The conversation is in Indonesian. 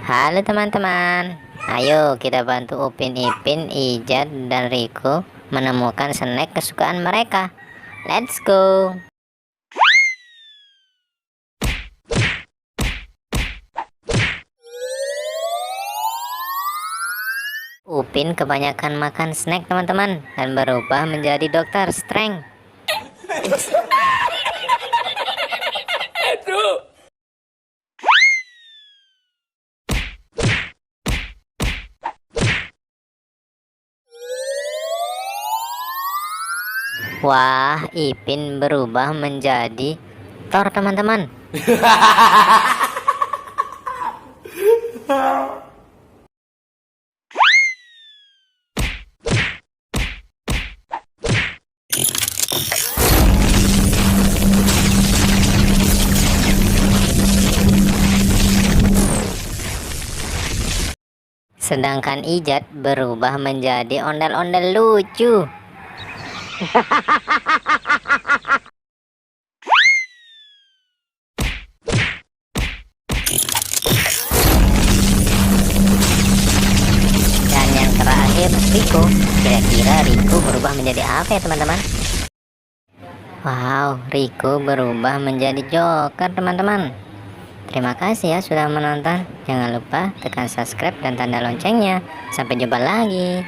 Halo teman-teman, ayo kita bantu Upin Ipin, Ijat, dan Riko menemukan snack kesukaan mereka. Let's go. Upin kebanyakan makan snack teman-teman dan berubah menjadi Dokter Strange. Wah, Ipin berubah menjadi Thor teman-teman. Sedangkan Ijat berubah menjadi ondel-ondel lucu. Dan yang terakhir Riko. Kira-kira Riko berubah menjadi apa ya teman-teman? Wow, Riko berubah menjadi Joker teman-teman. Terima kasih ya sudah menonton. Jangan lupa tekan subscribe dan tanda loncengnya. Sampai jumpa lagi.